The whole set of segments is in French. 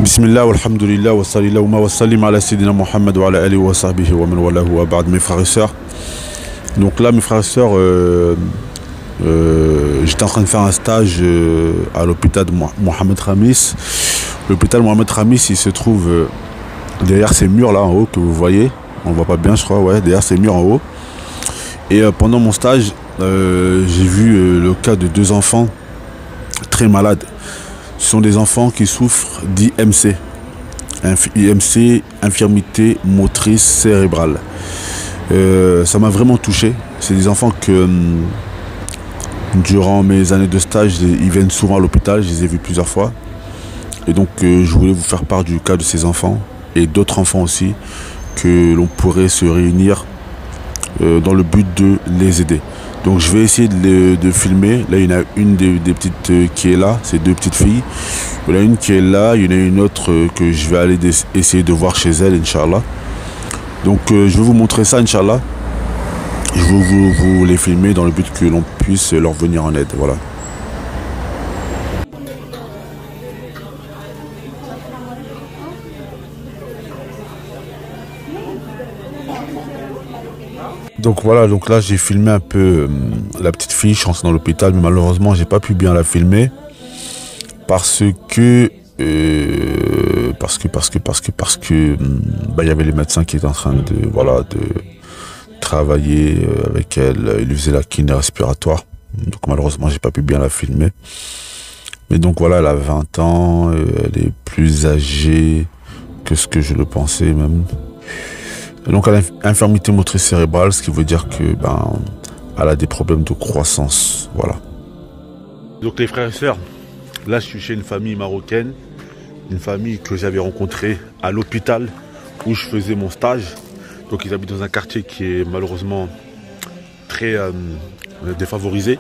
Bismillah, walhamdulillah, wa sallallahu wa sallim ala sayyidina Muhammad wa ala alihi wa sahbihi wa man walahu wa ba'd, mes frères et sœurs. Donc là, mes frères et sœurs, j'étais en train de faire un stage à l'hôpital de Mohamed Khamis. L'hôpital Mohamed Khamis, il se trouve derrière ces murs là en haut que vous voyez. On voit pas bien, je crois, ouais, derrière ces murs en haut. Et pendant mon stage, j'ai vu le cas de deux enfants très malades. Ce sont des enfants qui souffrent d'IMC. IMC, infirmité motrice cérébrale. Ça m'a vraiment touché. C'est des enfants que, durant mes années de stage, ils viennent souvent à l'hôpital. Je les ai vus plusieurs fois. Et donc, je voulais vous faire part du cas de ces enfants et d'autres enfants aussi, que l'on pourrait se réunir dans le but de les aider. Donc je vais essayer de filmer. Là il y en a une des petites qui est là, c'est deux petites filles. Il y en a une qui est là, il y en a une autre que je vais aller essayer de voir chez elle, Inch'Allah. Donc je vais vous montrer ça, Inch'Allah. Je vais vous les filmer dans le but que l'on puisse leur venir en aide, voilà. Donc voilà, donc là j'ai filmé un peu la petite fille, je suis dans l'hôpital, mais malheureusement j'ai pas pu bien la filmer parce que bah, y avait les médecins qui étaient en train de travailler avec elle, ils lui faisaient la kiné respiratoire, donc malheureusement j'ai pas pu bien la filmer. Mais donc voilà, elle a 20 ans, elle est plus âgée que ce que je le pensais même. Donc elle a une infirmité motrice cérébrale, ce qui veut dire que elle a des problèmes de croissance, voilà. Donc les frères et sœurs, là je suis chez une famille marocaine, une famille que j'avais rencontrée à l'hôpital où je faisais mon stage. Donc ils habitent dans un quartier qui est malheureusement très défavorisé.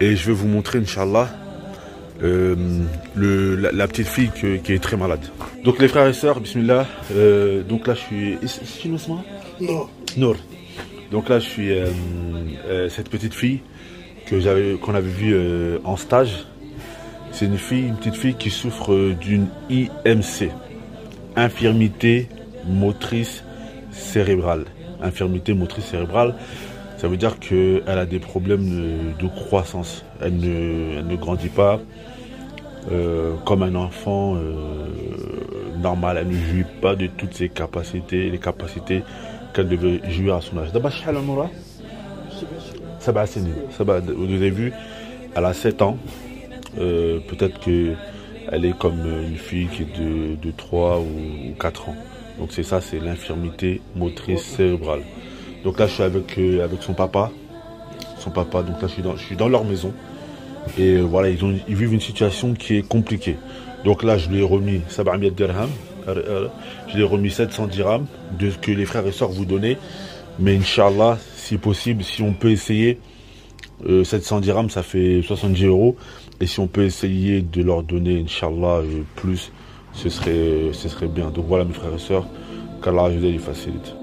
Et je vais vous montrer, Inch'Allah, la petite fille qui est très malade. Donc les frères et sœurs, bismillah, donc là je suis... C'est une Nour. Donc là je suis cette petite fille qu'on avait vue en stage. C'est une petite fille qui souffre d'une IMC, infirmité motrice cérébrale. Infirmité motrice cérébrale, ça veut dire qu'elle a des problèmes de croissance. Elle ne grandit pas comme un enfant normal. Elle ne jouit pas de toutes ses capacités, les capacités qu'elle devait jouir à son âge. D'abord, vous avez vu, elle a 7 ans. Peut-être qu'elle est comme une fille qui est de 3 ou 4 ans. Donc c'est ça, c'est l'infirmité motrice cérébrale. Donc là, je suis avec son papa. Donc là, je suis dans leur maison. Et voilà, ils vivent une situation qui est compliquée. Donc là, je lui ai remis 700 dirhams. Je lui ai remis 700 dirhams de ce que les frères et sœurs vous donnaient. Mais Inch'Allah, si possible, si on peut essayer, 700 dirhams, ça fait 70 €. Et si on peut essayer de leur donner, Inch'Allah, plus, ce serait bien. Donc voilà, mes frères et sœurs, qu'Allah les facilite.